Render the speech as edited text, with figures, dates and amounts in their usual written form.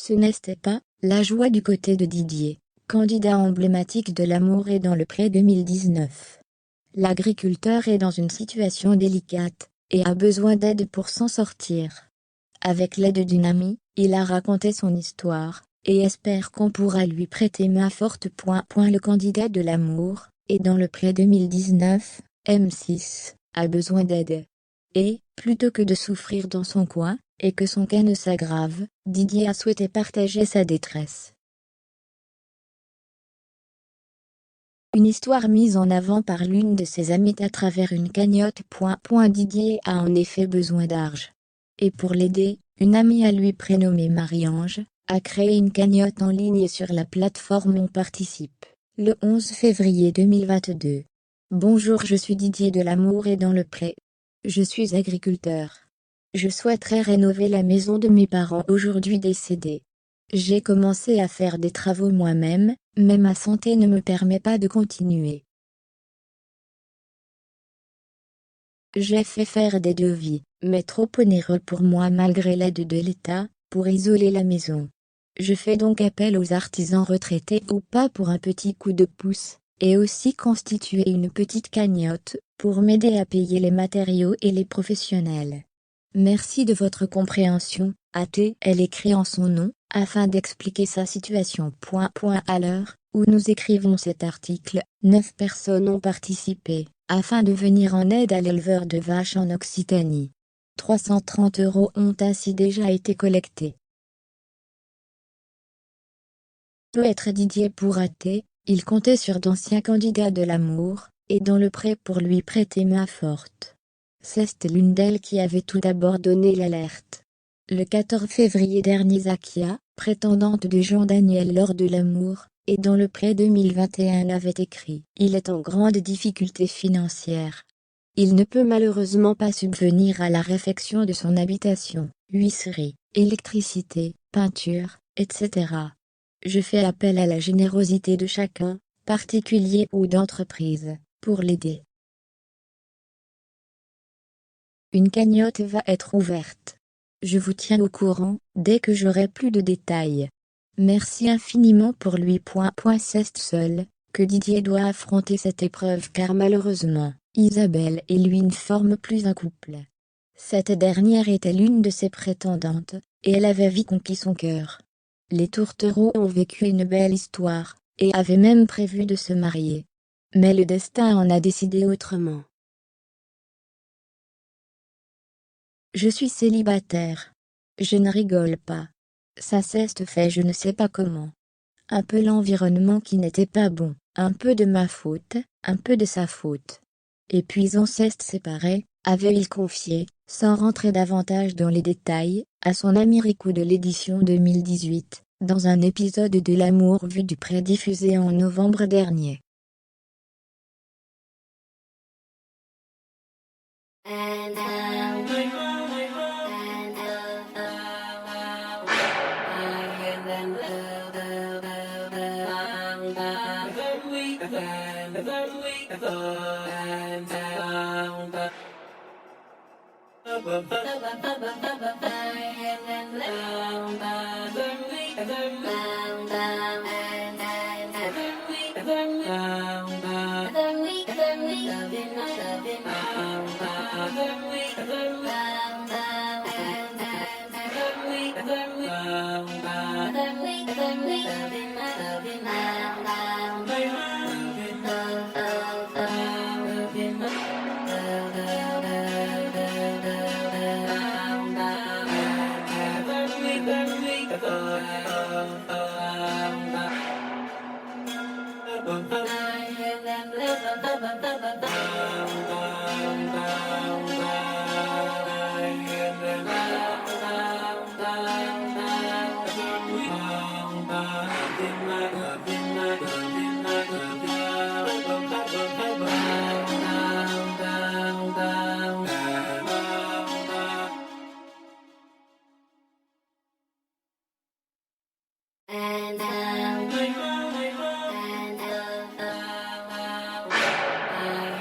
Ce n'était pas la joie du côté de Didier, candidat emblématique de L'amour est dans le pré 2019. L'agriculteur est dans une situation délicate, et a besoin d'aide pour s'en sortir. Avec l'aide d'une amie, il a raconté son histoire, et espère qu'on pourra lui prêter main forte. Le candidat de L'amour est dans le pré 2019, M6, a besoin d'aide. Et, plutôt que de souffrir dans son coin, et que son cas ne s'aggrave, Didier a souhaité partager sa détresse. Une histoire mise en avant par l'une de ses amies à travers une cagnotte. Didier a en effet besoin d'argent. Et pour l'aider, une amie à lui prénommée Marie-Ange, a créé une cagnotte en ligne sur la plateforme On Participe, le 11 février 2022. Bonjour, je suis Didier de L'amour est dans le pré. Je suis agriculteur. Je souhaiterais rénover la maison de mes parents aujourd'hui décédés. J'ai commencé à faire des travaux moi-même, mais ma santé ne me permet pas de continuer. J'ai fait faire des devis, mais trop onéreux pour moi malgré l'aide de l'État, pour isoler la maison. Je fais donc appel aux artisans retraités ou pas pour un petit coup de pouce, et aussi constituer une petite cagnotte, pour m'aider à payer les matériaux et les professionnels. Merci de votre compréhension, a-t-elle écrit en son nom, afin d'expliquer sa situation. À l'heure où nous écrivons cet article, 9 personnes ont participé, afin de venir en aide à l'éleveur de vaches en Occitanie. 330 € ont ainsi déjà été collectés. Peut être Didier pour athée, il comptait sur d'anciens candidats de L'amour, et dans le pré pour lui prêter main forte. C'est l'une d'elles qui avait tout d'abord donné l'alerte. Le 14 février dernier, Zakia, prétendante de Jean-Daniel lors de L'amour, et dans le pré 2021 avait écrit « Il est en grande difficulté financière. Il ne peut malheureusement pas subvenir à la réfection de son habitation, huisserie, électricité, peinture, etc. Je fais appel à la générosité de chacun, particulier ou d'entreprise, pour l'aider. Une cagnotte va être ouverte. Je vous tiens au courant, dès que j'aurai plus de détails. Merci infiniment pour lui. C'est seul, que Didier doit affronter cette épreuve car malheureusement, Isabelle et lui ne forment plus un couple. Cette dernière était l'une de ses prétendantes, et elle avait vite conquis son cœur. Les tourtereaux ont vécu une belle histoire, et avaient même prévu de se marier. Mais le destin en a décidé autrement. Je suis célibataire. Je ne rigole pas. Ça s'est fait je ne sais pas comment. Un peu l'environnement qui n'était pas bon, un peu de ma faute, un peu de sa faute. Et puis on s'est séparés, avait-il confié, sans rentrer davantage dans les détails, à son ami Rico de l'édition 2018, dans un épisode de L'amour vu du pré diffusé en novembre dernier.